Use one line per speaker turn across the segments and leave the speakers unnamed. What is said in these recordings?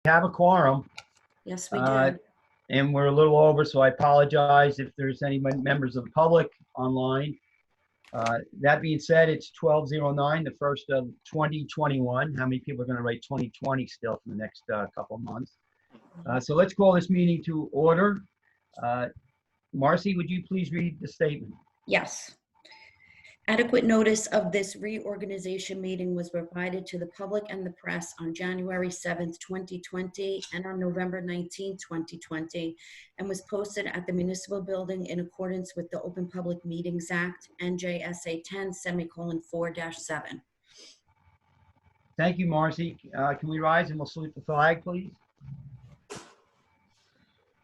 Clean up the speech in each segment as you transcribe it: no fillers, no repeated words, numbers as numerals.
have a quorum.
Yes, we do.
And we're a little over, so I apologize if there's any members of the public online. That being said, it's 12:09, the first of 2021. How many people are going to write 2020 still for the next couple of months? So let's call this meeting to order. Marcy, would you please read the statement?
Yes. Adequate notice of this reorganization meeting was provided to the public and the press on January 7th, 2020, and on November 19th, 2020, and was posted at the municipal building in accordance with the Open Public Meetings Act, NJSA 10:4-7.
Thank you, Marcy. Can we rise and we'll salute the flag, please?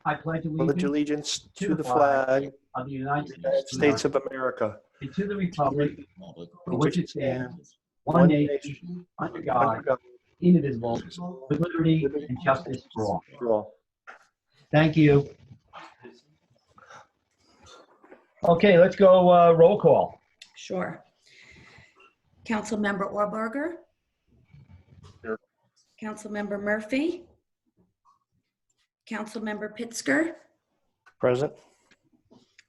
I pledge
allegiance to the flag
of the United
States of America,
and to the republic for which it stands, one nation, under God, indivisible, with liberty and justice for all. Thank you. Okay, let's go roll call.
Sure. Councilmember Orberger?
Here.
Councilmember Murphy? Councilmember Pitsker?
Present.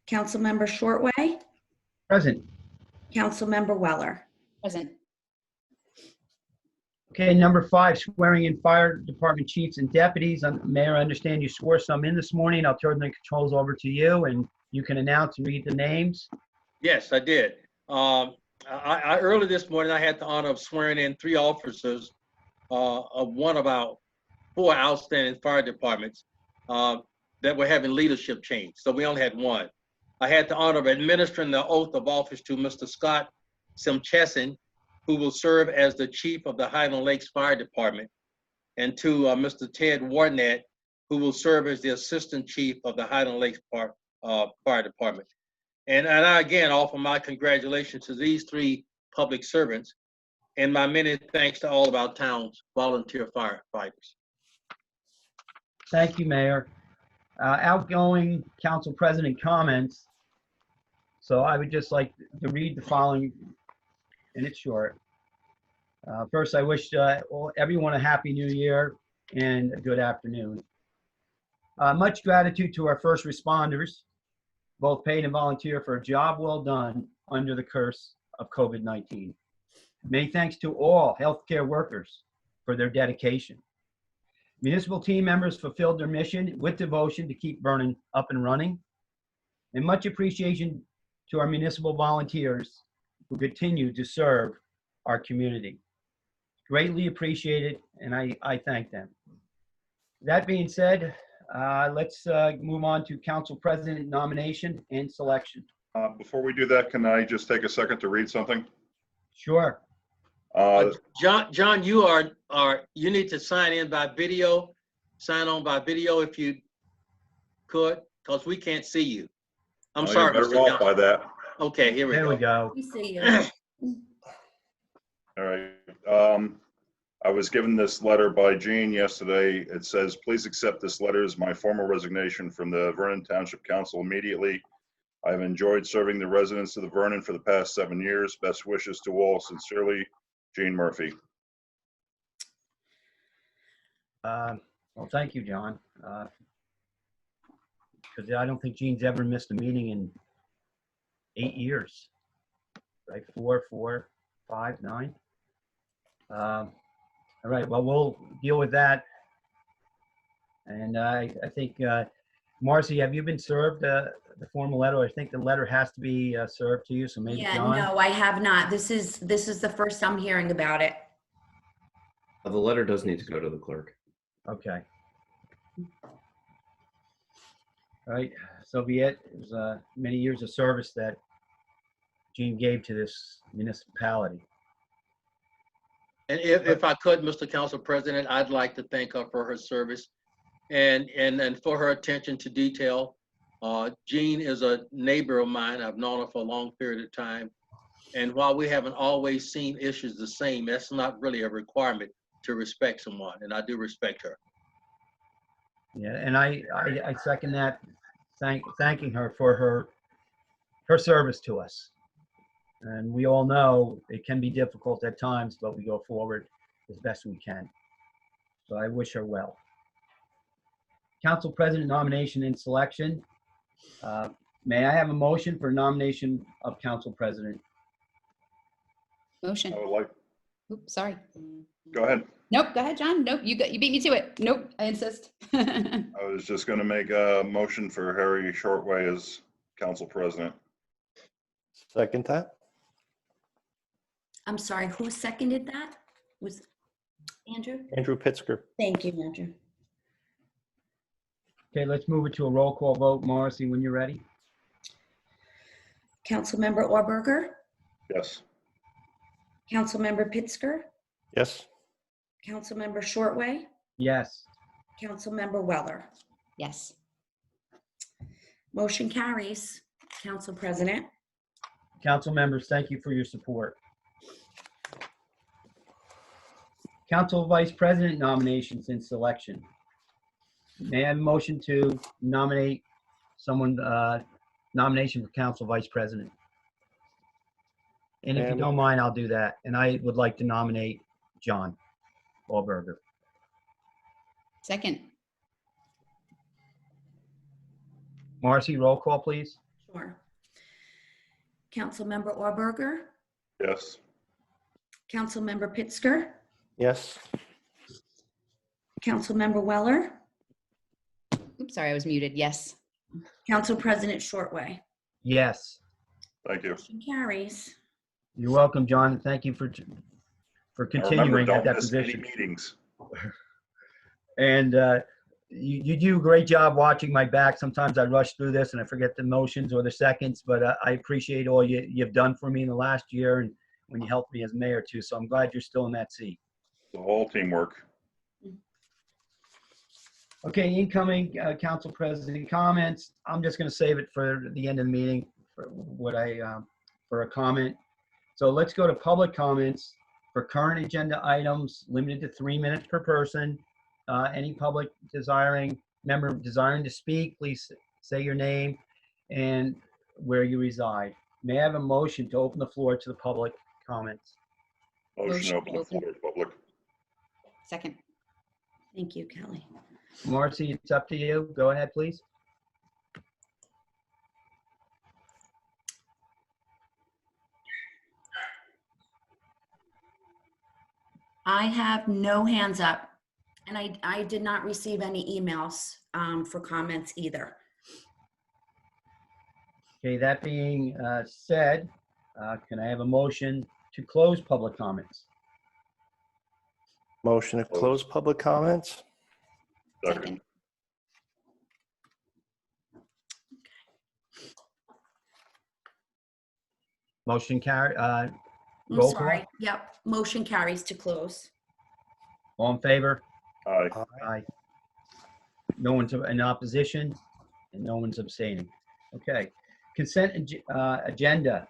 Councilmember Shortway?
Present.
Councilmember Weller?
Present.
Okay, number 5, swearing in fire department chiefs and deputies. Mayor, I understand you swore some in this morning. I'll turn the controls over to you and you can announce and read the names.
Yes, I did. Early this morning, I had the honor of swearing in 3 officers of one of our 4 outstanding fire departments that were having leadership change. So we only had 1. I had the honor of administering the oath of office to Mr. Scott Simcheson, who will serve as the chief of the Highland Lakes Fire Department, and to Mr. Ted Warnett, who will serve as the assistant chief of the Highland Lakes Fire Department. And I again offer my congratulations to these 3 public servants, and my many thanks to all of our town's volunteer firefighters.
Thank you, Mayor. Outgoing council president comments. So I would just like to read the following, and it's short. First, I wish everyone a happy new year and a good afternoon. Much gratitude to our first responders, both paid and volunteer, for a job well done under the curse of COVID-19. Many thanks to all healthcare workers for their dedication. Municipal team members fulfilled their mission with devotion to keep Vernon up and running. And much appreciation to our municipal volunteers who continue to serve our community. Greatly appreciated, and I thank them. That being said, let's move on to council president nomination and selection.
Before we do that, can I just take a second to read something?
Sure.
John, you need to sign in by video, sign on by video if you could, because we can't see you. I'm sorry,
You're better
Mr.
off
John.
by that.
Okay, here we
There
go.
we go.
We see you.
All right. I was given this letter by Jean yesterday. It says, please accept this letter as my formal resignation from the Vernon Township Council immediately. I've enjoyed serving the residents of the Vernon for the past 7 years. Best wishes to all. Sincerely, Jean Murphy.
Well, thank you, John. Because I don't think Jean's ever missed a meeting in 8 years. Right? 4, 4, 5, 9. All right, well, we'll deal with that. And I think, Marcy, have you been served the formal letter? I think the letter has to be served to you, so maybe
Yeah,
John?
no, I have not. This is the first I'm hearing about it.
The letter does need to go to the clerk.
Okay. All right, so be it. It was many years of service that Jean gave to this municipality.
And if I could, Mr. Council President, I'd like to thank her for her service and for her attention to detail. Jean is a neighbor of mine. I've known her for a long period of time. And while we haven't always seen issues the same, that's not really a requirement to respect someone, and I do respect her.
Yeah, and I second that, thanking her for her service to us. And we all know it can be difficult at times, but we go forward as best we can. So I wish her well. Council President nomination and selection. May I have a motion for nomination of Council President?
Motion.
I would like,
Oops, sorry.
go ahead.
Nope, go ahead, John. Nope, you beat me to it. Nope, I insist.
I was just going to make a motion for Harry Shortway as council president.
Second that?
I'm sorry, who seconded that? Was Andrew?
Andrew Pitsker.
Thank you, Andrew.
Okay, let's move it to a roll call vote. Morrissey, when you're ready.
Councilmember Orberger,
Yes.
Councilmember Pitsker,
Yes.
Councilmember Shortway,
Yes.
Councilmember Weller.
Yes.
Motion carries. Council President.
Council members, thank you for your support. Council Vice President nominations and selection. May I have a motion to nominate someone, nomination for Council Vice President? And if you
And-
don't mind, I'll do that. And I would like to nominate John Wahlberger.
Second.
Marcy, roll call, please.
Sure. Councilmember Orberger,
Yes.
Councilmember Pitsker,
Yes.
Councilmember Weller,
Oops, sorry, I was muted. Yes.
Council President Shortway.
Yes.
Thank you.
Motion carries.
You're welcome, John. and Thank you for
I remember,
continuing at
don't
that
miss any
position.
meetings.
And you do a great job watching my back. Sometimes I rush through this and I forget the motions or the seconds, but I appreciate all you've done for me in the last year and when you helped me as mayor too. So I'm glad you're still in that seat.
The whole teamwork.
Okay, incoming council president comments. I'm just going to save it for the end of the meeting for for a comment. So let's go to public comments for current agenda items, limited to 3 minutes per person. Any public member desiring to speak, please say your name and where you reside. May I have a motion to open the floor to the public comments?
Motion to
Motion
open the
open.
floor to public.
Second.
Thank you, Kelly.
Marcy, it's up to you. Go ahead, please.
I have no hands up, and I did not receive any emails for comments either.
Okay, that being said, can I have a motion to close public comments?
Motion to close public comments?
Second.
Motion carry,
I'm
roll call.
sorry. Yep, motion carries to close.
All in favor?
Aye.
Aye. No one's in opposition and no one's abstaining. Okay. Consent agenda.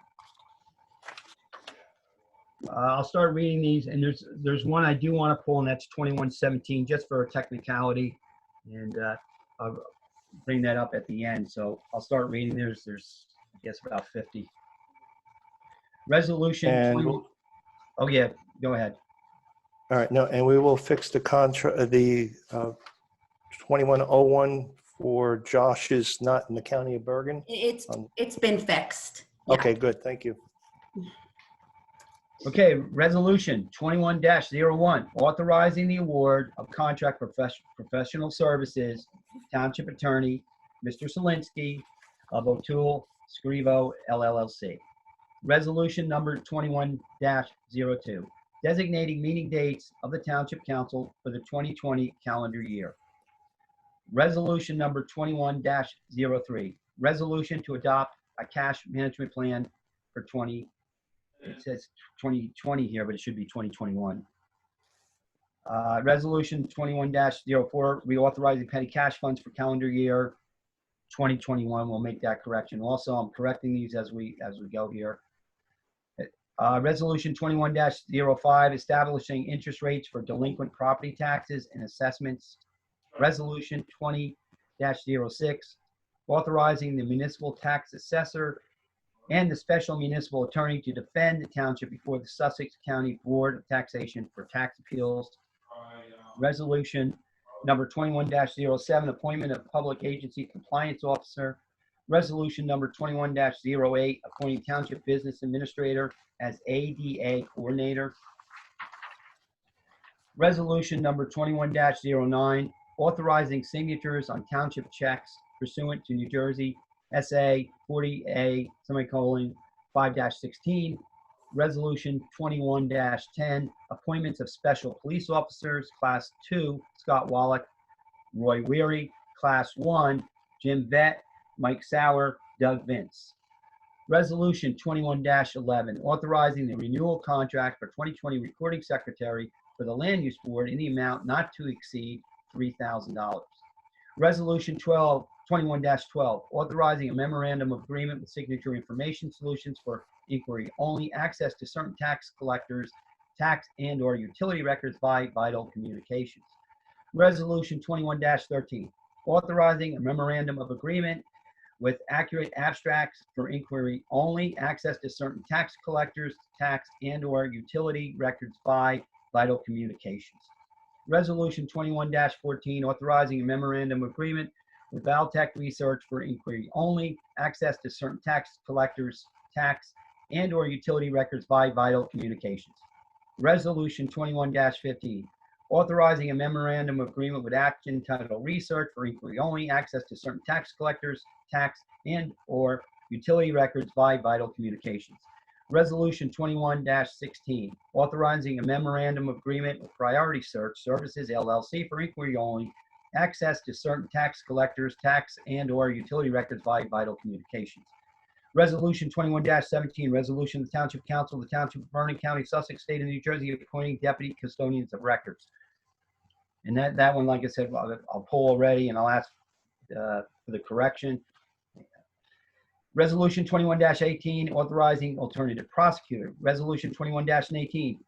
I'll start reading these and there's one I do want to pull and that's 2117 just for a technicality. And I'll bring that up at the end. So I'll start reading. There's I guess about 50. Resolution.
And-
20 Oh yeah, go ahead.
All right, no, and we will fix the contract, the 2101 for Josh is not in the county of Bergen.
It's been fixed. Yeah.
Okay, good, thank you.
Okay, resolution 21-01, authorizing the award of contract for professional services, Township Attorney, Mr. Solinsky of O'Toole Scrivo LLC. Resolution number 21-02, designating meeting dates of the Township Council for the 2020 calendar year. Resolution number 21-03, resolution to adopt a cash management plan for it says 2020 here, but it should be 2021. Resolution 21-04, reauthorizing petty cash funds for calendar year 2021. We'll make that correction. Also, I'm correcting these as we go here. Resolution 21-05, establishing interest rates for delinquent property taxes and assessments. Resolution 20-06, authorizing the municipal tax assessor and the special municipal attorney to defend the township before the Sussex County Board of Taxation for tax appeals. Resolution number 21-07, appointment of public agency compliance officer. Resolution number 21-08, appointing township business administrator as ADA coordinator. Resolution number 21-09, authorizing signatures on township checks pursuant to New Jersey SA 40A, semicolon, 5-16. Resolution 21-10, appointments of special police officers, Class 2, Scott Wallach, Roy Weary, Class 1, Jim Vett, Mike Sauer, Doug Vince. Resolution 21-11, authorizing the renewal contract for 2020 recording secretary for the Land Use Board in the amount not to exceed $3,000. Resolution 21-12, authorizing a memorandum of agreement with Signature Information Solutions for inquiry only, access to certain tax collectors, tax and/or utility records by Vital Communications. Resolution 21-13, authorizing a memorandum of agreement with Accurate Abstracts for inquiry only, access to certain tax collectors, tax and/or utility records by Vital Communications. Resolution 21-14, authorizing a memorandum of agreement with Valtech Research for inquiry only, access to certain tax collectors, tax and/or utility records by Vital Communications. Resolution 21-15, authorizing a memorandum of agreement with Action Title Research for inquiry only, access to certain tax collectors, tax and/or utility records by Vital Communications. Resolution 21-16, authorizing a memorandum of agreement with Priority Search Services LLC for inquiry only, access to certain tax collectors, tax and/or utility records by Vital Communications. Resolution 21-17, resolution of the Township Council of the Township of Vernon County, Sussex, State of New Jersey, appointing deputy custodians of records. And that one, like I said, I'll pull already, and I'll ask for the correction. Resolution 21-18, authorizing alternative prosecutor. Resolution 21-19,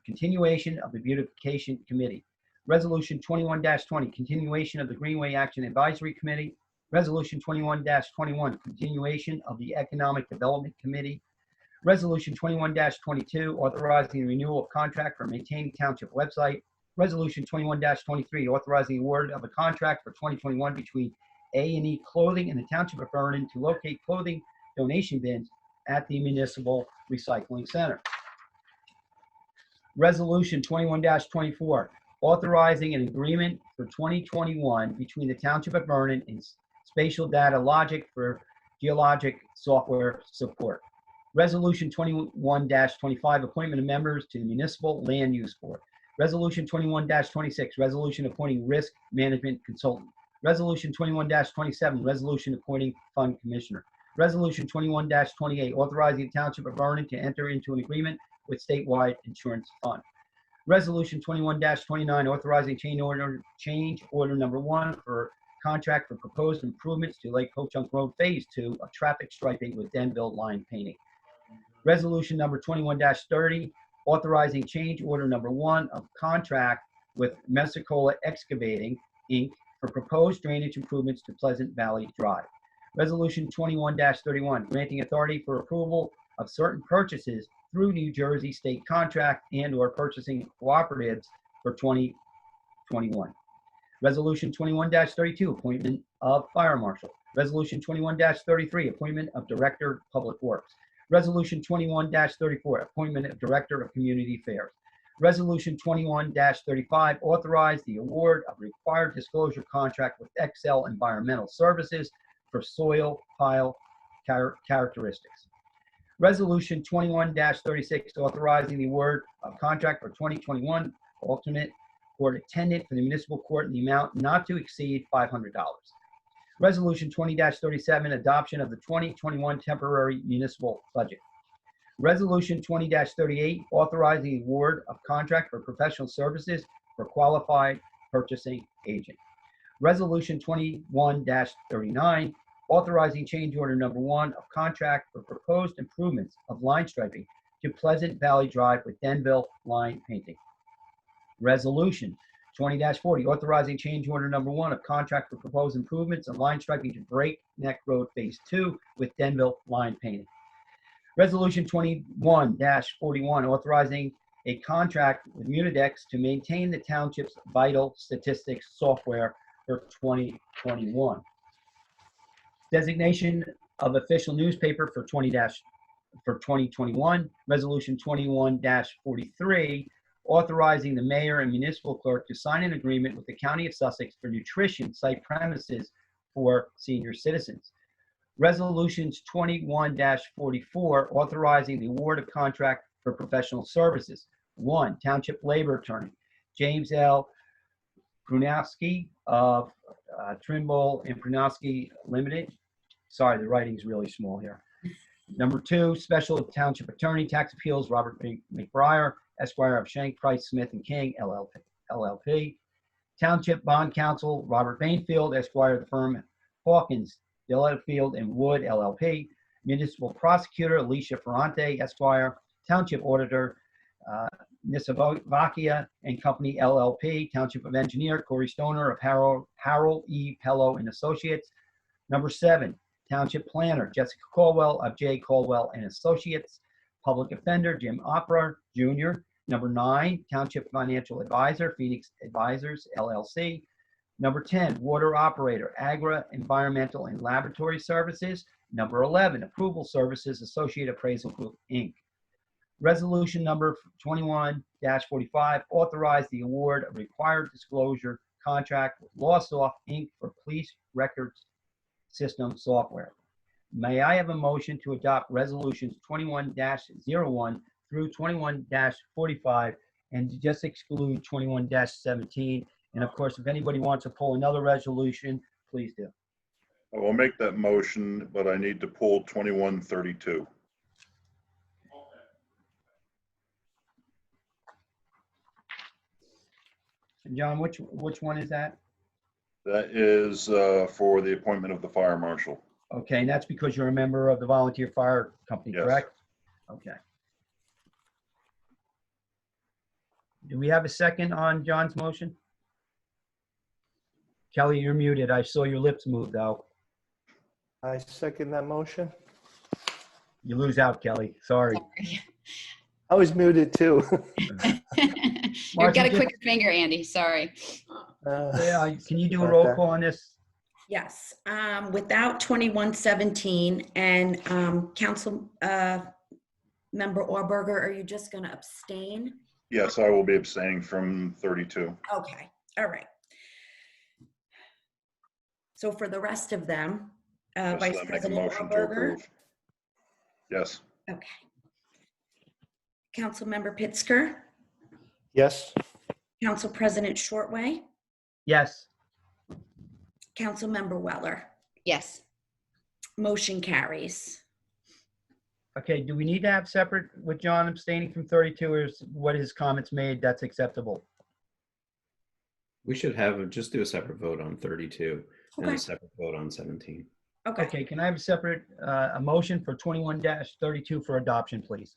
continuation of the beautification committee. Resolution 21-20, continuation of the Greenway Action Advisory Committee. Resolution 21-21, continuation of the Economic Development Committee. Resolution 21-22, authorizing the renewal of contract for maintaining township website. Resolution 21-23, authorizing the award of a contract for 2021 between A&E Clothing and the Township of Vernon to locate clothing donation bins at the Municipal Recycling Center. Resolution 21-24, authorizing an agreement for 2021 between the Township of Vernon and Spatial Data Logic for geologic software support. Resolution 21-25, appointment of members to the Municipal Land Use Board. Resolution 21-26, resolution appointing risk management consultant. Resolution 21-27, resolution appointing fund commissioner. Resolution 21-28, authorizing the Township of Vernon to enter into an agreement with statewide insurance fund. Resolution 21-29, authorizing change order number 1 for contract for proposed improvements to Lake Ho-Chunk Road Phase 2 of traffic striping with Denville line painting. Resolution number 21-30, authorizing change order number 1 of contract with Messicola Excavating, Inc. for proposed drainage improvements to Pleasant Valley Drive. Resolution 21-31, granting authority for approval of certain purchases through New Jersey state contract and/or purchasing cooperatives for 2021. Resolution 21-32, appointment of fire marshal. Resolution 21-33, appointment of director of public works. Resolution 21-34, appointment of director of community affairs. Resolution 21-35, authorize the award of required disclosure contract with Excel Environmental Services for soil pile characteristics. Resolution 21-36, authorizing the award of contract for 2021 alternate court attendant for the municipal court in the amount not to exceed $500. Resolution 20-37, adoption of the 2021 temporary municipal budget. Resolution 20-38, authorizing the award of contract for professional services for qualified purchasing agent. Resolution 21-39, authorizing change order number 1 of contract for proposed improvements of line striping to Pleasant Valley Drive with Denville line painting. Resolution 20-40, authorizing change order number 1 of contract for proposed improvements of line striping to Breakneck Road Phase 2 with Denville line painting. Resolution 21-41, authorizing a contract with Munidex to maintain the township's vital statistics software for 2021. Designation of official newspaper for 2021, Resolution 21-43, authorizing the mayor and municipal clerk to sign an agreement with the County of Sussex for nutrition site premises for senior citizens. Resolutions 21-44, authorizing the award of contract for professional services. 1, Township Labor Attorney, James L. Prunowski of Trimble and Prunowski Limited. Sorry, the writing's really small here. Number 2, Special Township Attorney, Tax Appeals, Robert McBriar, Esquire of Shank, Price, Smith and King, LLP. Township Bond Counsel, Robert Bainfield, Esquire of the firm Hawkins, Delafield and Wood, LLP. Municipal Prosecutor, Alicia Ferrante, Esquire. Township Auditor, Nisavakia and Company, LLP. Township of Engineer, Corey Stoner of Harold E. Pello and Associates. Number 7, Township Planner, Jessica Caldwell of J. Caldwell and Associates. Public Offender, Jim Opera Jr. Number 9, Township Financial Advisor, Phoenix Advisors, LLC. Number 10, Water Operator, Agra Environmental and Laboratory Services. Number 11, Approval Services, Associate Appraisal Group, Inc. Resolution number 21-45, authorize the award of required disclosure contract with LawSoft, Inc. for police records system software. May I have a motion to adopt resolutions 21-01 through 21-45 and to just exclude 21-17? And of course, if anybody wants to pull another resolution, please do.
I will make that motion, but I need to pull 2132.
And John, which one is that?
That is for the appointment of the fire marshal.
Okay, and that's because you're a member of the volunteer fire company,
Yes.
correct? Okay. Do we have a second on John's motion? Kelly, you're muted. I saw your lips move, though.
I second that motion.
You lose out, Kelly. Sorry.
Sorry.
I was muted too.
You've got a quicker finger, Andy. Sorry.
Yeah, can you do a
Got
roll
that.
call on this?
Yes, without 2117 and Council Member Orberger, are you just going to abstain?
Yes, I will be abstaining from 32.
Okay, all right. So for the rest of them,
Yes,
Vice
I make a
President
motion to
Orberger?
approve. Yes.
Okay. Councilmember Pittsger?
Yes.
Council President Shortway?
Yes.
Councilmember Weller?
Yes.
Motion carries.
Okay, do we need to have separate with John abstaining from 32, or is what his comments made, that's acceptable?
We should just do a separate vote on 32 and
Okay.
a separate vote on 17.
Okay.
Okay, can I have a separate, a motion for 21-32 for adoption, please?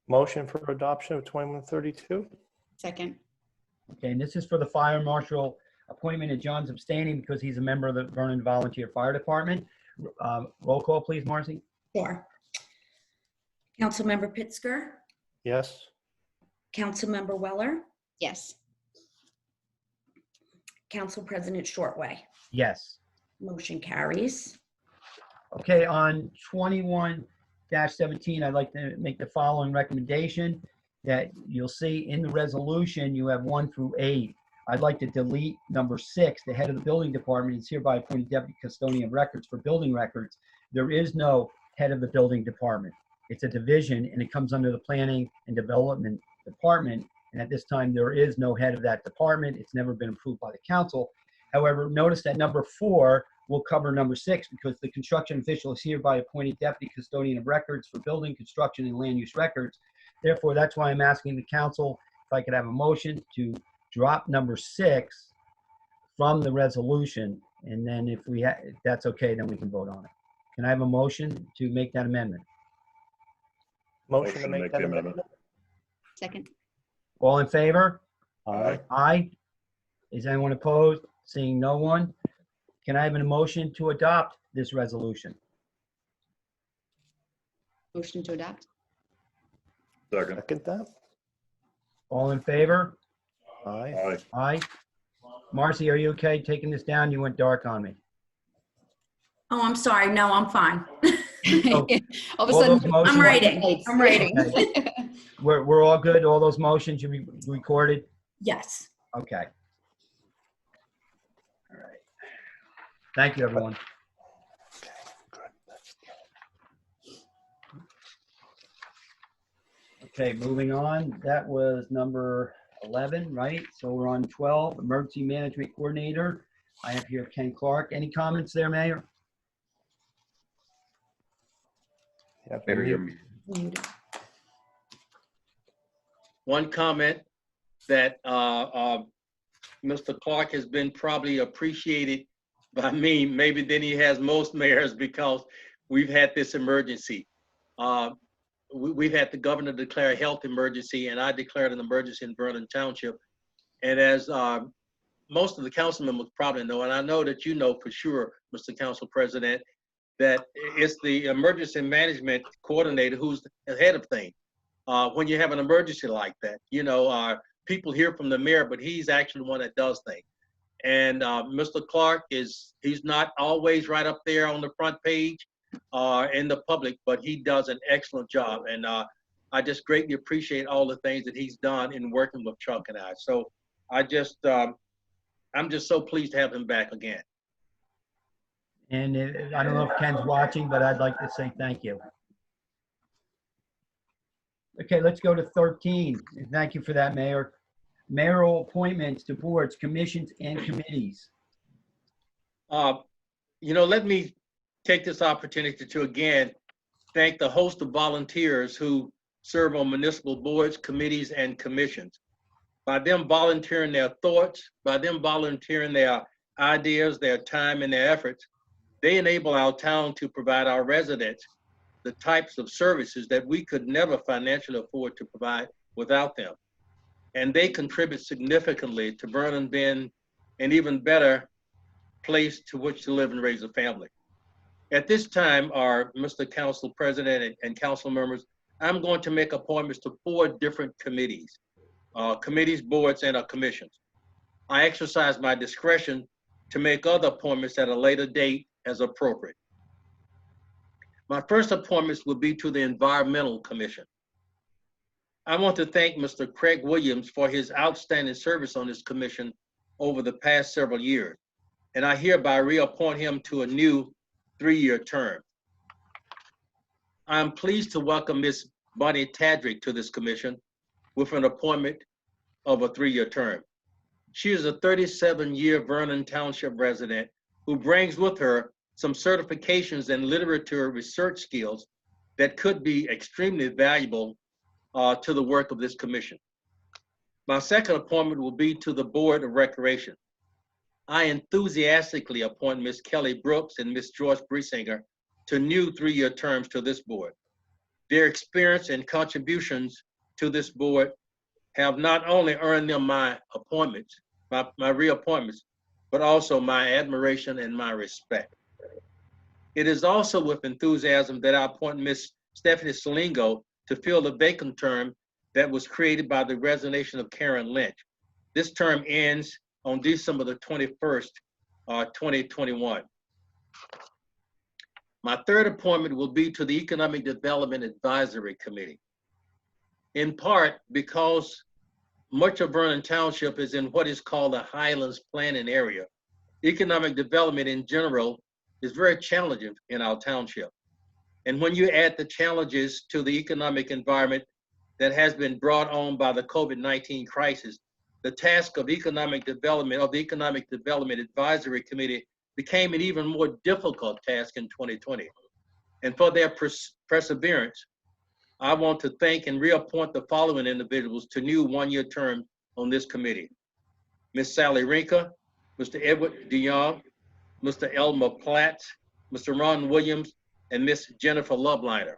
Motion for adoption of 2132.
Second.
Okay, and this is for the fire marshal appointment, and John's abstaining because he's a member of the Vernon Volunteer Fire Department. Roll call, please, Marcy.
Sure. Councilmember Pittsger?
Yes.
Councilmember Weller?
Yes.
Council President Shortway?
Yes.
Motion carries.
Okay, on 21-17, I'd like to make the following recommendation that you'll see in the resolution, you have 1 through 8. I'd like to delete number 6, the head of the building department is hereby appointed deputy custodian of records for building records. There is no head of the building department. It's a division and it comes under the planning and development department. And at this time, there is no head of that department. It's never been approved by the council. However, notice that number 4 will cover number 6 because the construction official is hereby appointed deputy custodian of records for building, construction, and land use records. Therefore, that's why I'm asking the council if I could have a motion to drop number 6 from the resolution. And then if that's okay, then we can vote on it. Can I have a motion to make that amendment?
Motion to make that
the
amendment.
Second.
All in favor?
Aye.
Aye. Is anyone opposed? Seeing no one. Can I have a motion to adopt this resolution?
Motion to adopt.
Second.
Second that?
All in favor?
Aye.
Aye.
Aye. Marcy, are you okay taking this down? You went dark on me.
Oh, I'm sorry. No, I'm fine.
Oh,
All of a
all
sudden.
those motions-
I'm writing. I'm writing.
We're all good? All those motions you recorded?
Yes.
Okay. All right. Thank you, everyone. Okay, moving on. That was number 11, right? So we're on 12, Emergency Management Coordinator. I have here Ken Clark. Any comments there, Mayor?
Yeah,
Mayor, you're
mute.
muted.
One comment that Mr. Clark has been probably appreciated by me, maybe than he has most mayors, because we've had this emergency. We've had the governor declare a health emergency, and I declared an emergency in Vernon Township. And as most of the council members probably know, and I know that you know for sure, Mr. Council President, that it's the emergency management coordinator who's the head of things. When you have an emergency like that, people hear from the mayor, but he's actually the one that does things. And Mr. Clark he's not always right up there on the front page in the public, but he does an excellent job. And I just greatly appreciate all the things that he's done in working with Chuck and I. So I'm just so pleased to have him back again.
And I don't know if Ken's watching, but I'd like to say thank you. Okay, let's go to 13. Thank you for that, Mayor. Mayoral appointments to boards, commissions, and committees.
Let me take this opportunity to again thank the host of volunteers who serve on municipal boards, committees, and commissions. By them volunteering their thoughts, by them volunteering their ideas, their time, and their efforts, they enable our town to provide our residents the types of services that we could never financially afford to provide without them. And they contribute significantly to Vernon being an even better place to which to live and raise a family. At this time, Mr. Council President and council members, I'm going to make appointments to 4 different committees, boards, and commissions. I exercise my discretion to make other appointments at a later date as appropriate. My first appointments will be to the Environmental Commission. I want to thank Mr. Craig Williams for his outstanding service on this commission over the past several years, and I hereby reappoint him to a new 3-year term. I am pleased to welcome Ms. Bonnie Tadrick to this commission with an appointment of a 3-year term. She is a 37-year Vernon Township resident who brings with her some certifications and literature research skills that could be extremely valuable to the work of this commission. My second appointment will be to the Board of Recreation. I enthusiastically appoint Ms. Kelly Brooks and Ms. Joyce Briesinger to new 3-year terms to this board. Their experience and contributions to this board have not only earned them my appointments, my reappointments, but also my admiration and my respect. It is also with enthusiasm that I appoint Ms. Stephanie Salingo to fill the vacant term that was created by the resignation of Karen Lynch. This term ends on December the 21st, 2021. My third appointment will be to the Economic Development Advisory Committee. In part because much of Vernon Township is in what is called the Highlands Planning Area. Economic development in general is very challenging in our township. And when you add the challenges to the economic environment that has been brought on by the COVID-19 crisis, the task of economic development, of the Economic Development Advisory Committee, became an even more difficult task in 2020. And for their perseverance, I want to thank and reappoint the following individuals to new 1-year terms on this committee. Ms. Sally Rinka, Mr. Edward DeYoung, Mr. Elmer Platt, Mr. Ron Williams, and Ms. Jennifer Loveliner.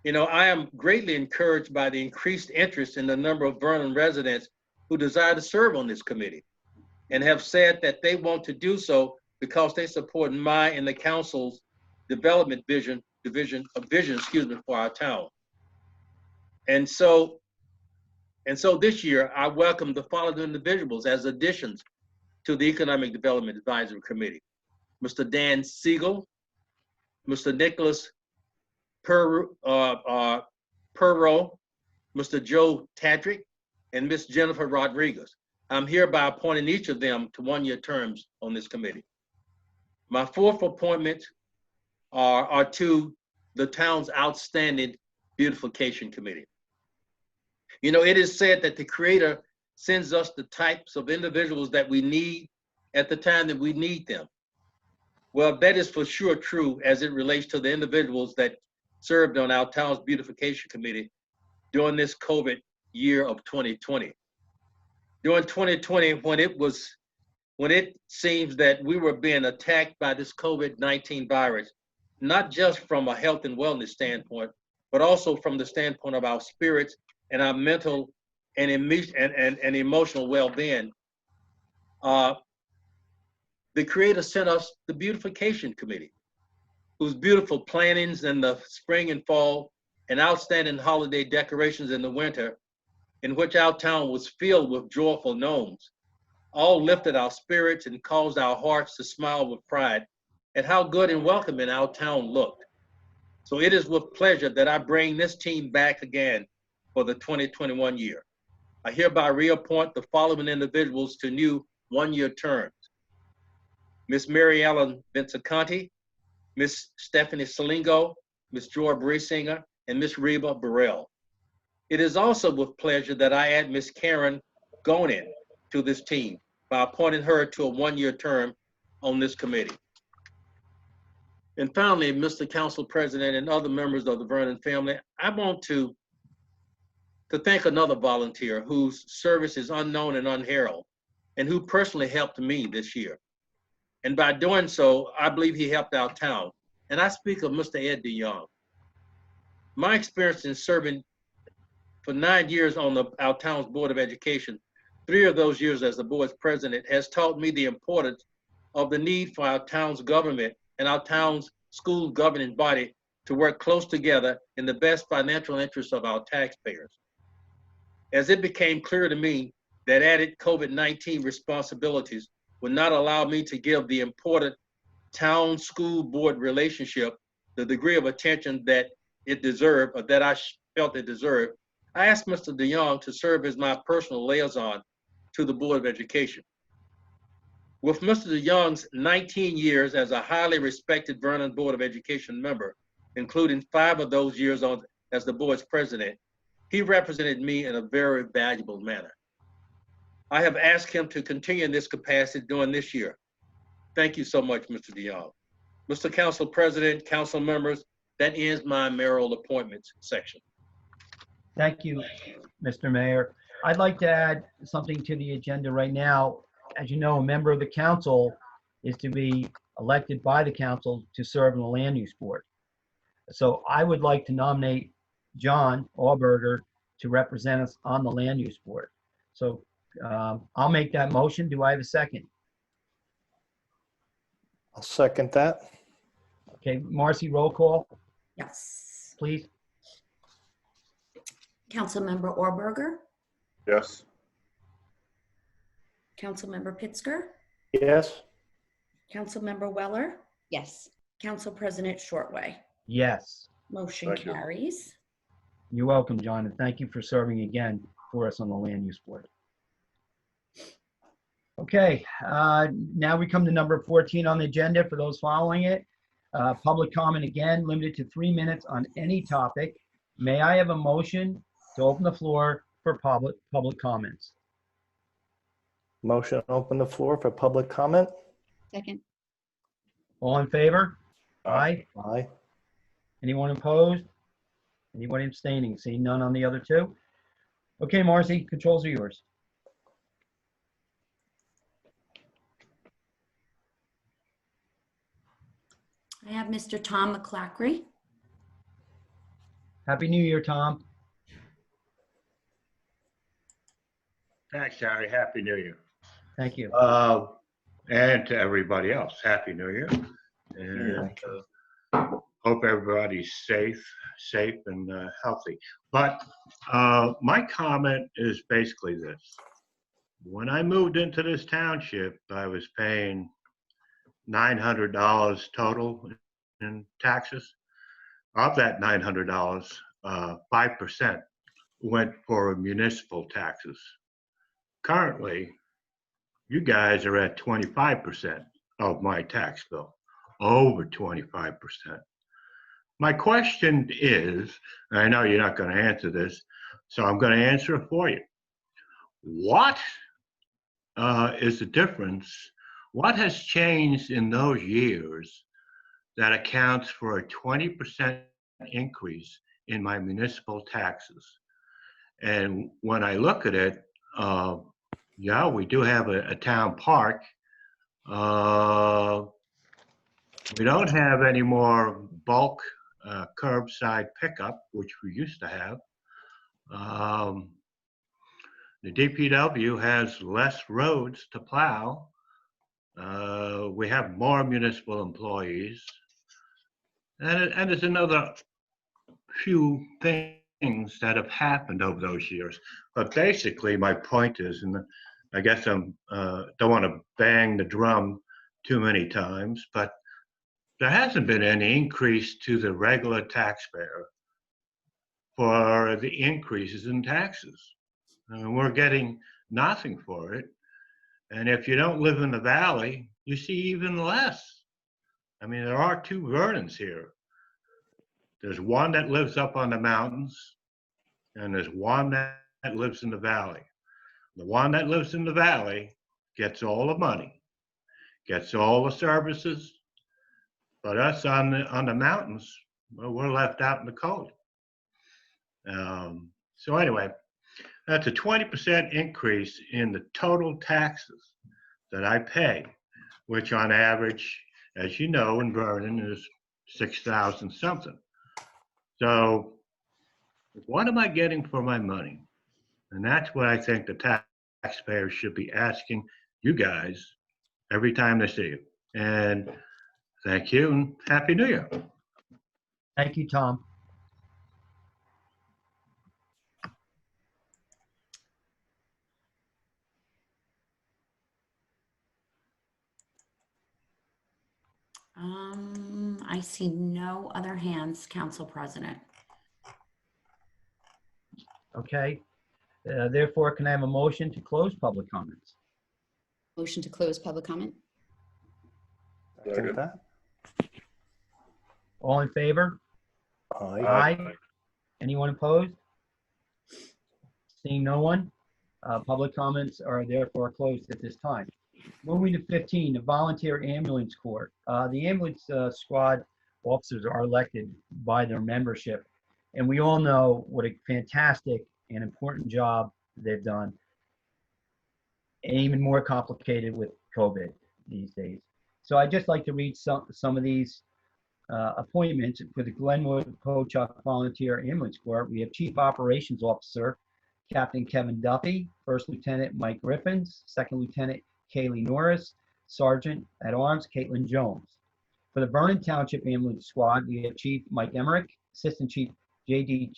I am greatly encouraged by the increased interest in the number of Vernon residents who desire to serve on this committee and have said that they want to do so because they support my and the council's development vision for our town. And so this year, I welcome the following individuals as additions to the Economic Development Advisory Committee. Mr. Dan Siegel, Mr. Nicholas Perro, Mr. Joe Tadrick, and Ms. Jennifer Rodriguez. I'm hereby appointing each of them to one-year terms on this committee. My fourth appointment are to the town's outstanding beautification committee. You know, it is said that the Creator sends us the types of individuals that we need at the time that we need them. Well, that is for sure true as it relates to the individuals that served on our town's beautification committee during this COVID year of 2020. During 2020, when it seems that we were being attacked by this COVID-19 virus, not just from a health and wellness standpoint, but also from the standpoint of our spirits and our mental and emotional well-being, the Creator sent us the beautification committee, whose beautiful plantings in the spring and fall and outstanding holiday decorations in the winter, in which our town was filled with joyful gnomes, all lifted our spirits and caused our hearts to smile with pride at how good and welcoming our town looked. So it is with pleasure that I bring this team back again for the 2021 year. I hereby reappoint the following individuals to new one-year terms. Ms. Mary Ellen Vinciconti, Ms. Stephanie Salingo, Ms. Joy Briesinger, and Ms. Reba Burrell. It is also with pleasure that I add Ms. Karen Gonin to this team by appointing her to a one-year term on this committee. And finally, Mr. Council President and other members of the Vernon family, I want to thank another volunteer whose service is unknown and unheralded, and who personally helped me this year. And by doing so, I believe he helped our town. And I speak of Mr. Ed DeYoung. My experience in serving for 9 years on our town's Board of Education, 3 of those years as the board's president, has taught me the importance of the need for our town's government and our town's school governing body to work close together in the best financial interests of our taxpayers. As it became clear to me that added COVID-19 responsibilities would not allow me to give the important town school board relationship the degree of attention that it deserved, or that I felt it deserved, I asked Mr. DeYoung to serve as my personal liaison to the Board of Education. With Mr. DeYoung's 19 years as a highly respected Vernon Board of Education member, including 5 of those years as the board's president, he represented me in a very valuable manner. I have asked him to continue in this capacity during this year. Thank you so much, Mr. DeYoung. Mr. Council President, council members, that ends my mayoral appointments section.
Thank you, Mr. Mayor. I'd like to add something to the agenda right now. As you know, a member of the council is to be elected by the council to serve on the land use board. So I would like to nominate John Auberger to represent us on the land use board. So I'll make that motion. Do I have a second?
I'll second that.
Okay, Marcy, roll call,
Yes.
please.
Councilmember Auberger,
Yes.
Councilmember Pittsger,
Yes.
Councilmember Weller,
Yes.
Council President Shortway.
Yes,
Motion
Thank you.
carries.
you're welcome, John, and thank you for serving again for us on the land use board. Okay, now we come to number 14 on the agenda for those following it. Public comment again, limited to 3 minutes on any topic. May I have a motion to open the floor for public comments?
Motion to open the floor for public comment.
Second.
All in favor? Aye.
Aye.
Anyone opposed? Anyone abstaining? Seeing none on the other two? Okay, Marcy, controls are yours.
I have Mr. Tom McClackery.
Happy New Year, Tom.
Thanks, Harry. Happy New Year.
Thank you.
And to everybody else, Happy New Year. And Hope everybody's safe and healthy. But my comment is basically this. When I moved into this township, I was paying $900 total in taxes. Of that $900, 5% went for municipal taxes. Currently, you guys are at 25% of my tax bill, over 25%. My question is, and I know you're not going to answer this, so I'm going to answer it for you. What is the difference? What has changed in those years that accounts for a 20% increase in my municipal taxes? And when I look at it, yeah, we do have a town park. We don't have any more bulk curbside pickup, which we used to have. The DPW has less roads to plow. We have more municipal employees. And there's another few things that have happened over those years. But basically, my point is, and I guess I don't want to bang the drum too many times, but there hasn't been any increase to the regular taxpayer for the increases in taxes. I mean, we're getting nothing for it. And if you don't live in the valley, you see even less. I mean, there are two Vernons here. There's one that lives up on the mountains, and there's one that lives in the valley. The one that lives in the valley gets all the money, gets all the services, but us on the mountains, well, we're left out in the cold. So anyway, that's a 20% increase in the total taxes that I pay, which on average, as you know, in Vernon is 6,000 something. So what am I getting for my money? And that's what I think the taxpayers should be asking you guys every time they see you. And thank you and Happy New Year.
Thank you, Tom.
I see no other hands, Council President.
Okay. Therefore, can I have a motion to close public comments?
Motion to close public comment.
Second that.
All in favor?
Aye.
Aye. Anyone opposed? Seeing no one, public comments are therefore closed at this time. Moving to 15, the Volunteer Ambulance Corps. The ambulance squad officers are elected by their membership, and we all know what a fantastic and important job they've done, and even more complicated with COVID these days. So I'd just like to read some of these appointments for the Glenwood Pochuck Volunteer Ambulance Corps. We have Chief Operations Officer Captain Kevin Duffy, First Lieutenant Mike Griffins, Second Lieutenant Kaylee Norris, Sergeant at Arms Caitlin Jones. For the Vernon Township Ambulance Squad, we have Chief Mike Emmerich, Assistant Chief J.D.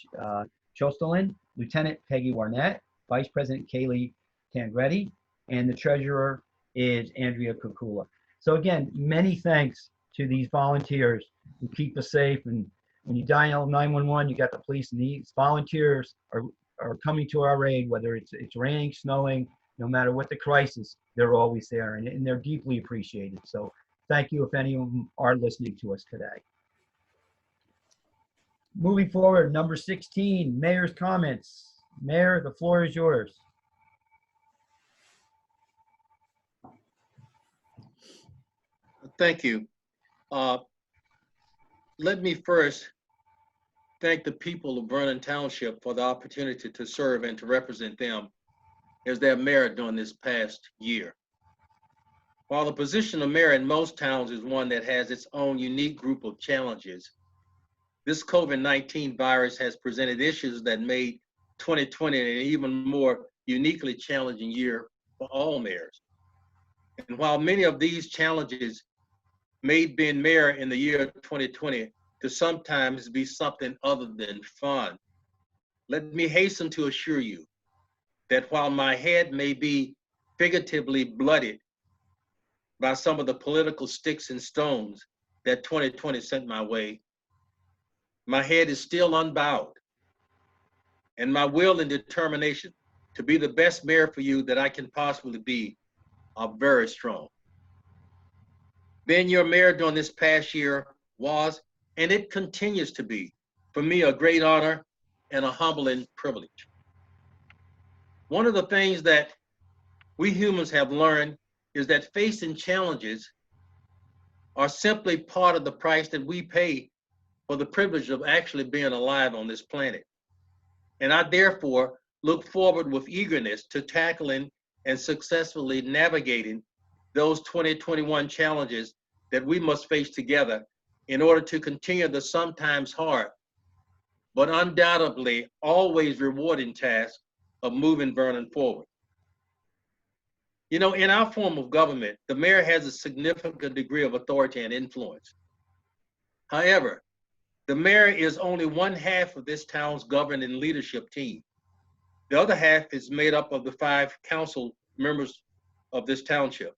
Chostelin, Lieutenant Peggy Warnett, Vice President Kaylee Tangretti, and the Treasurer is Andrea Kukula. So again, many thanks to these volunteers who keep us safe. And when you dial 911, you got the police, and these volunteers are coming to our aid, whether it's raining, snowing, no matter what the crisis, they're always there, and they're deeply appreciated. So thank you if any of them are listening to us today. Moving forward, number 16, Mayor's comments. Mayor, the floor is yours.
Thank you. Let me first thank the people of Vernon Township for the opportunity to serve and to represent them as their mayor during this past year. While the position of mayor in most towns is one that has its own unique group of challenges, this COVID-19 virus has presented issues that made 2020 an even more uniquely challenging year for all mayors. And while many of these challenges made being mayor in the year 2020 to sometimes be something other than fun. Let me hasten to assure you that while my head may be figuratively blooded by some of the political sticks and stones that 2020 sent my way, my head is still unbowed, and my will and determination to be the best mayor for you that I can possibly be are very strong. Being your mayor during this past year was, and it continues to be, for me, a great honor and a humbling privilege. One of the things that we humans have learned is that facing challenges are simply part of the price that we pay for the privilege of actually being alive on this planet. And I therefore look forward with eagerness to tackling and successfully navigating those 2021 challenges that we must face together in order to continue the sometimes hard, but undoubtedly always rewarding task of moving Vernon forward. You know, in our form of government, the mayor has a significant degree of authority and influence. However, the mayor is only one half of this town's governing leadership team. The other half is made up of the 5 council members of this township.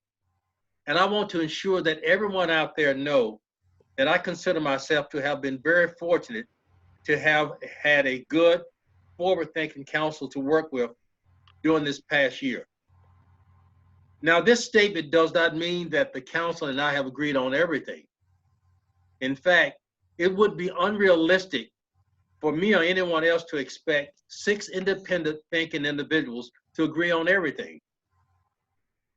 And I want to ensure that everyone out there know that I consider myself to have been very fortunate to have had a good, forward-thinking council to work with during this past year. Now, this statement does not mean that the council and I have agreed on everything. In fact, it would be unrealistic for me or anyone else to expect 6 independent thinking individuals to agree on everything.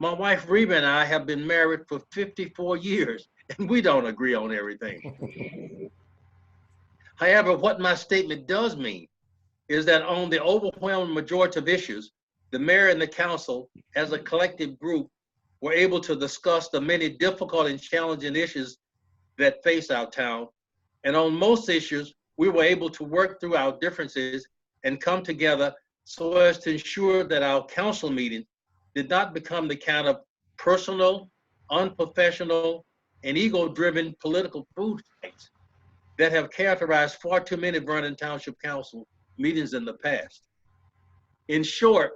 My wife Reba and I have been married for 54 years, and we don't agree on everything. However, what my statement does mean is that on the overwhelming majority of issues, the mayor and the council, as a collective group, were able to discuss the many difficult and challenging issues that face our town. And on most issues, we were able to work through our differences and come together so as to ensure that our council meeting did not become the kind of personal, unprofessional, and ego-driven political food fights that have characterized far too many Vernon Township Council meetings in the past. In short,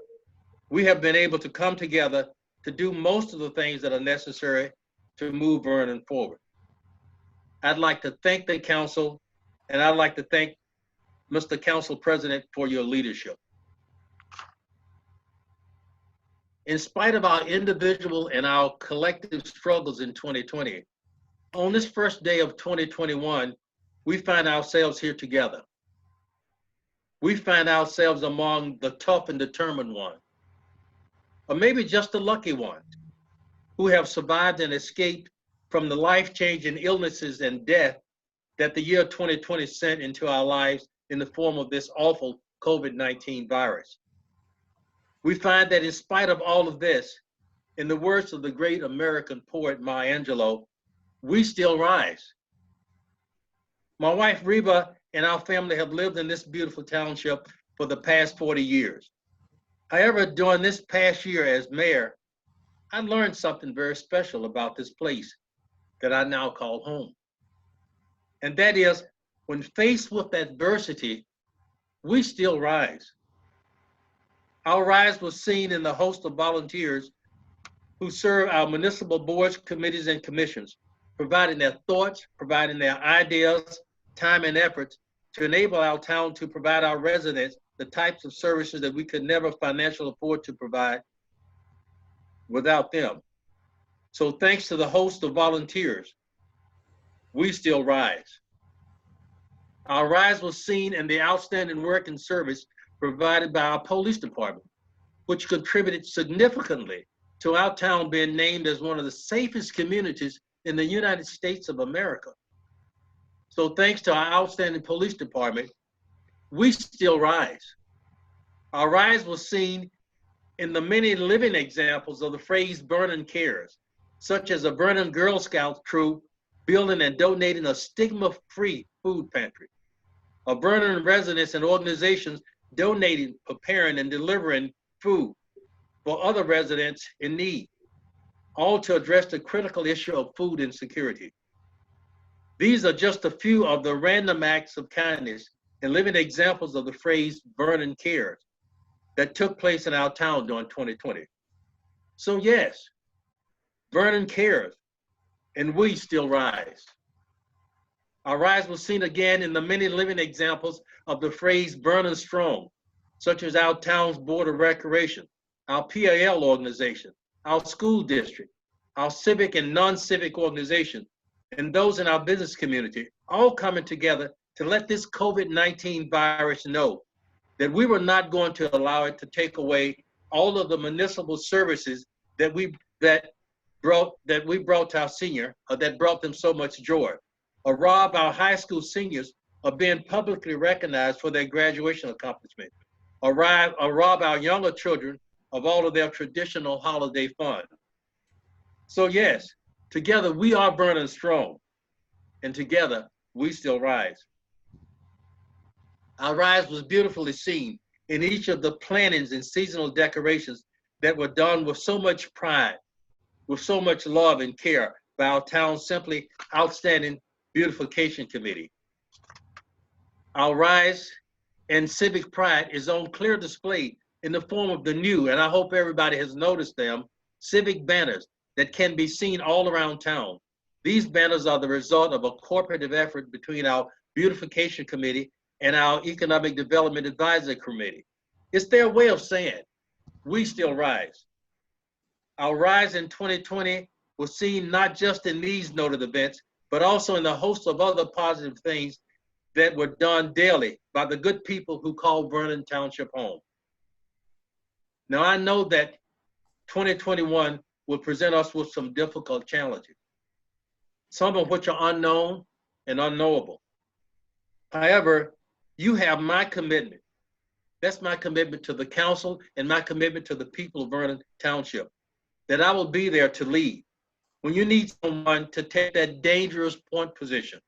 we have been able to come together to do most of the things that are necessary to move Vernon forward. I'd like to thank the council, and I'd like to thank Mr. Council President for your leadership. In spite of our individual and our collective struggles in 2020, on this first day of 2021, we find ourselves here together. We find ourselves among the tough and determined ones, or maybe just the lucky ones, who have survived and escaped from the life-changing illnesses and death that the year 2020 sent into our lives in the form of this awful COVID-19 virus. We find that in spite of all of this, in the words of the great American poet Maya Angelou, we still rise. My wife Reba and our family have lived in this beautiful township for the past 40 years. However, during this past year as mayor, I learned something very special about this place that I now call home. And that is, when faced with adversity, we still rise. Our rise was seen in the host of volunteers who serve our municipal boards, committees, and commissions, providing their thoughts, providing their ideas, time, and efforts to enable our town to provide our residents the types of services that we could never financially afford to provide without them. So thanks to the host of volunteers, we still rise. Our rise was seen in the outstanding work and service provided by our police department, which contributed significantly to our town being named as one of the safest communities in the United States of America. So thanks to our outstanding police department, we still rise. Our rise was seen in the many living examples of the phrase Vernon Cares, such as a Vernon Girl Scout troop building and donating a stigma-free food pantry, of Vernon residents and organizations donating, preparing, and delivering food for other residents in need, all to address the critical issue of food insecurity. These are just a few of the random acts of kindness and living examples of the phrase Vernon cares that took place in our town during 2020. So yes, Vernon cares, and we still rise. Our rise was seen again in the many living examples of the phrase Vernon strong, such as our town's Board of Recreation, our PAL organization, our school district, our civic and non-civic organization, and those in our business community, all coming together to let this COVID-19 virus know that we were not going to allow it to take away all of the municipal services that we brought to our senior, that brought them so much joy, or rob our high school seniors of being publicly recognized for their graduation accomplishment, or rob our younger children of all of their traditional holiday fun. So yes, together we are Vernon strong, and together we still rise. Our rise was beautifully seen in each of the plantings and seasonal decorations that were done with so much pride, with so much love and care by our town's simply outstanding beautification committee. Our rise and civic pride is on clear display in the form of the new, and I hope everybody has noticed them, civic banners that can be seen all around town. These banners are the result of a cooperative effort between our beautification committee and our economic development advisory committee. It's their way of saying, we still rise. Our rise in 2020 was seen not just in these noted events, but also in the host of other positive things that were done daily by the good people who call Vernon Township home. Now I know that 2021 will present us with some difficult challenges, some of which are unknown and unknowable. However, you have my commitment. That's my commitment to the council and my commitment to the people of Vernon Township, that I will be there to lead. When you need someone to take that dangerous point position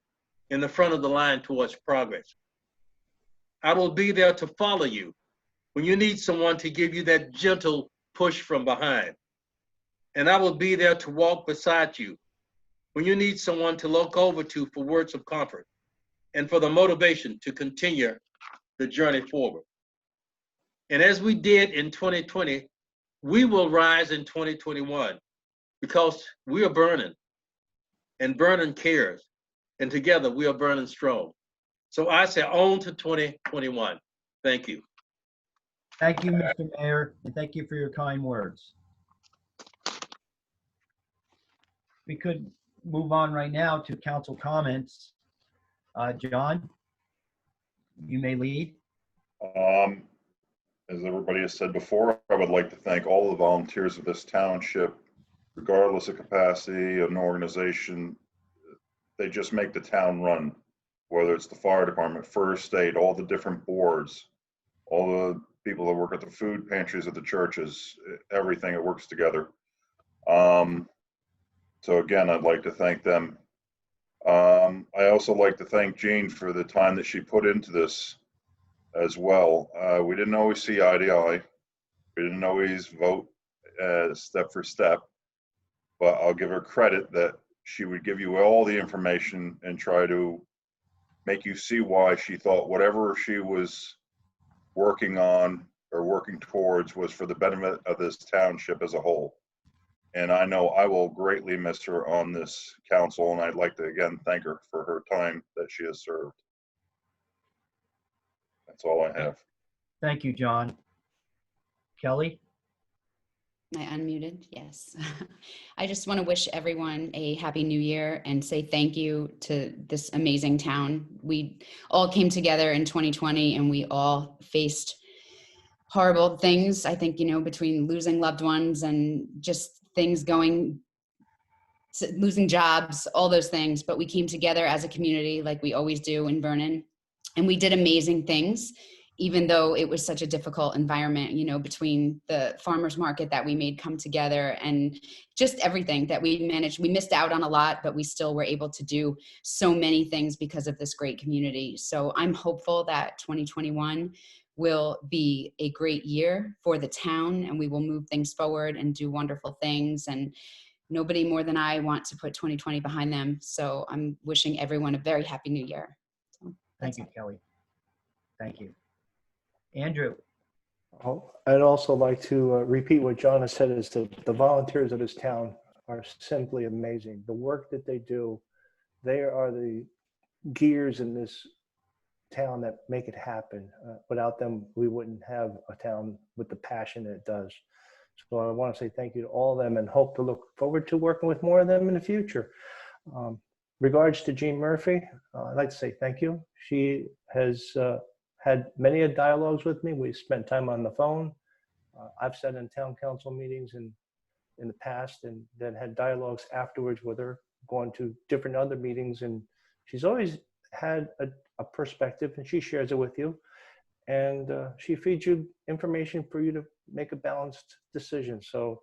in the front of the line towards progress, I will be there to follow you when you need someone to give you that gentle push from behind. And I will be there to walk beside you when you need someone to look over to for words of comfort and for the motivation to continue the journey forward. And as we did in 2020, we will rise in 2021 because we are Vernon and Vernon cares. And together we are Vernon strong. So I say on to 2021. Thank you.
Thank you, Mr. Mayor, and thank you for your kind words. We could move on right now to council comments. John, you may lead.
As everybody has said before, I would like to thank all the volunteers of this township, regardless of capacity of an organization. They just make the town run, whether it's the fire department, first aid, all the different boards, all the people that work at the food pantries at the churches, everything, it works together. So again, I'd like to thank them. I also like to thank Jean for the time that she put into this as well. We didn't always see eye to eye. We didn't always vote step for step, but I'll give her credit that she would give you all the information and try to make you see why she thought whatever she was working on or working towards was for the benefit of this township as a whole. And I know I will greatly miss her on this council, and I'd like to again thank her for her time that she has served. That's all I have.
Thank you, John. Kelly?
I unmuted, yes. I just want to wish everyone a happy new year and say thank you to this amazing town. We all came together in 2020 and we all faced horrible things. I think, between losing loved ones and just things losing jobs, all those things. But we came together as a community like we always do in Vernon. And we did amazing things, even though it was such a difficult environment, between the farmers market that we made come together and just everything that we managed. We missed out on a lot, but we still were able to do so many things because of this great community. So I'm hopeful that 2021 will be a great year for the town and we will move things forward and do wonderful things. And nobody more than I want to put 2020 behind them. So I'm wishing everyone a very happy new year. So
Thank
that's
you,
all.
Kelly. Thank you. Andrew,
I'd also like to repeat what John has said, is the volunteers of this town are simply amazing. The work that they do, they are the gears in this town that make it happen. Without them, we wouldn't have a town with the passion that it does. So I want to say thank you to all of them and hope to look forward to working with more of them in the future. Regards to Jean Murphy, I'd like to say thank you. She has had many dialogues with me. We spent time on the phone. I've sat in town council meetings in the past and then had dialogues afterwards with her, going to different other meetings. And she's always had a perspective, and she shares it with you. And she feeds you information for you to make a balanced decision. So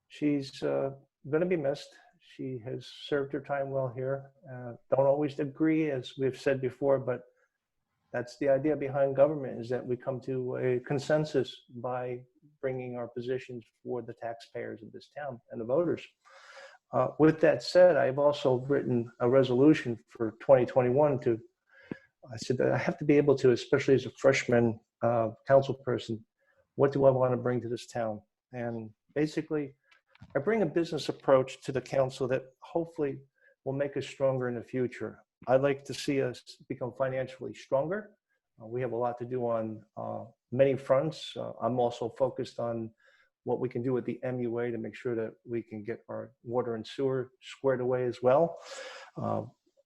she's going to be missed. She has served her time well here. Don't always agree, as we've said before, but that's the idea behind government, is that we come to a consensus by bringing our positions for the taxpayers of this town and the voters. With that said, I've also written a resolution for 2021 I said that I have to be able to, especially as a freshman council person, what do I want to bring to this town? And basically, I bring a business approach to the council that hopefully will make us stronger in the future. I'd like to see us become financially stronger. We have a lot to do on many fronts. I'm also focused on what we can do with the MUA to make sure that we can get our water and sewer squared away as well.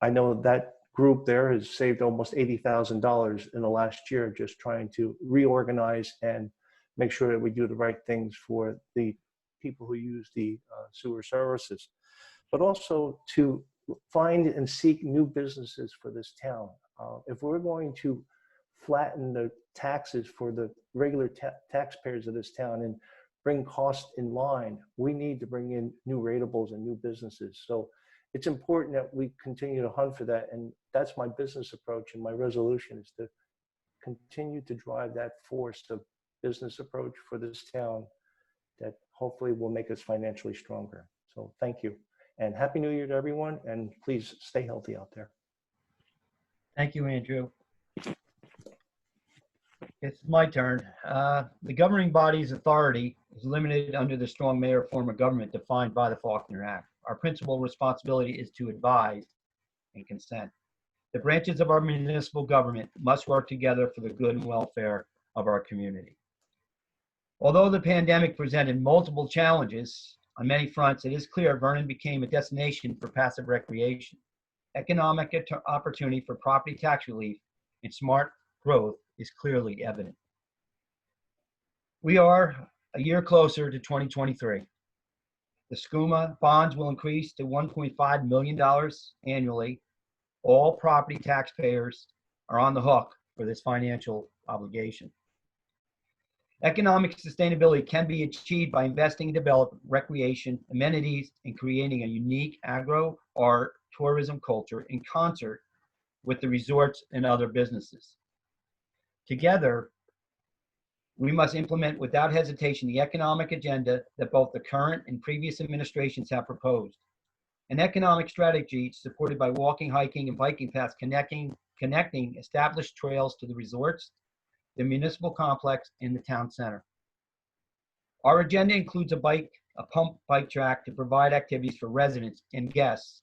I know that group there has saved almost $80,000 in the last year just trying to reorganize and make sure that we do the right things for the people who use the sewer services, but also to find and seek new businesses for this town. If we're going to flatten the taxes for the regular taxpayers of this town and bring costs in line, we need to bring in new ratables and new businesses. So it's important that we continue to hunt for that. And that's my business approach, and my resolution is to continue to drive that force of business approach for this town that hopefully will make us financially stronger. So thank you. And Happy New Year to everyone. And please stay healthy out there.
thank you, Andrew. It's my turn. The governing body's authority is limited under the strong mayor form of government defined by the Faulkner Act. Our principal responsibility is to advise and consent. The branches of our municipal government must work together for the good and welfare of our community. Although the pandemic presented multiple challenges on many fronts, it is clear Vernon became a destination for passive recreation. Economic opportunity for property tax relief and smart growth is clearly evident. We are a year closer to 2023. The SCUMA bonds will increase to $1.5 million annually. All property taxpayers are on the hook for this financial obligation. Economic sustainability can be achieved by investing in development, recreation, amenities, and creating a unique agro, art, tourism culture in concert with the resorts and other businesses. Together, we must implement without hesitation the economic agenda that both the current and previous administrations have proposed. An economic strategy supported by walking, hiking, and biking paths connecting established trails to the resorts, the municipal complex, and the town center. Our agenda includes a pump bike track to provide activities for residents and guests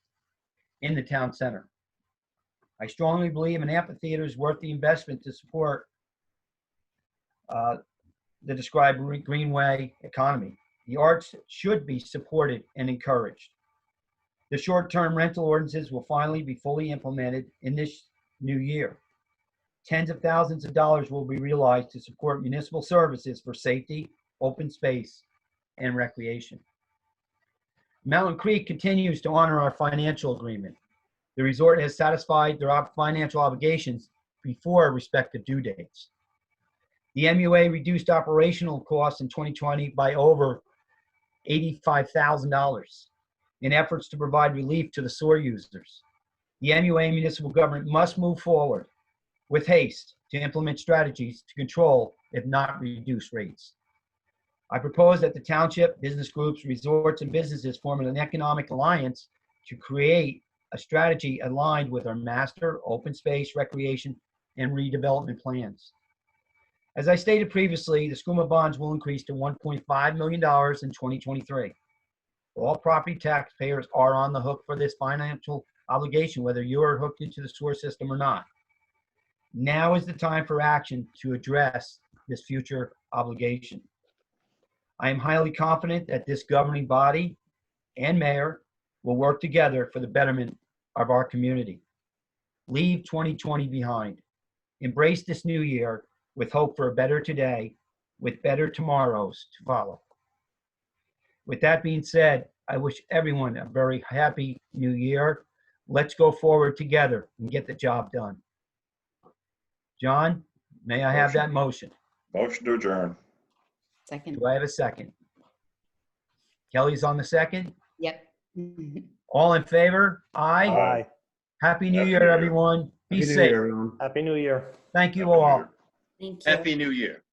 in the town center. I strongly believe an amphitheater is worth the investment to support the described greenway economy. The arts should be supported and encouraged. The short-term rental ordinances will finally be fully implemented in this new year. Tens of thousands of dollars will be realized to support municipal services for safety, open space, and recreation. Mountain Creek continues to honor our financial agreement. The resort has satisfied their financial obligations before respective due dates. The MUA reduced operational costs in 2020 by over $85,000 in efforts to provide relief to the sewer users. The MUA municipal government must move forward with haste to implement strategies to control, if not reduce, rates. I propose that the township, business groups, resorts, and businesses form an economic alliance to create a strategy aligned with our master open space, recreation, and redevelopment plans. As I stated previously, the SCUMA bonds will increase to $1.5 million in 2023. All property taxpayers are on the hook for this financial obligation, whether you are hooked into the sewer system or not. Now is the time for action to address this future obligation. I am highly confident that this governing body and mayor will work together for the betterment of our community. Leave 2020 behind. Embrace this new year with hope for a better today, with better tomorrows to follow. With that being said, I wish everyone a very happy new year. Let's go forward together and get the job done. John, may I have that motion?
Motion to adjourn.
Second.
Do I have a second? Kelly's on the second.
Yep.
All in favor? Aye.
Aye.
Happy New
Happy
Year,
New Year.
everyone. Be
Happy New
safe.
Year, everyone.
Happy New Year.
Thank you
Happy New
all.
Year.
Thank you.
Happy New Year.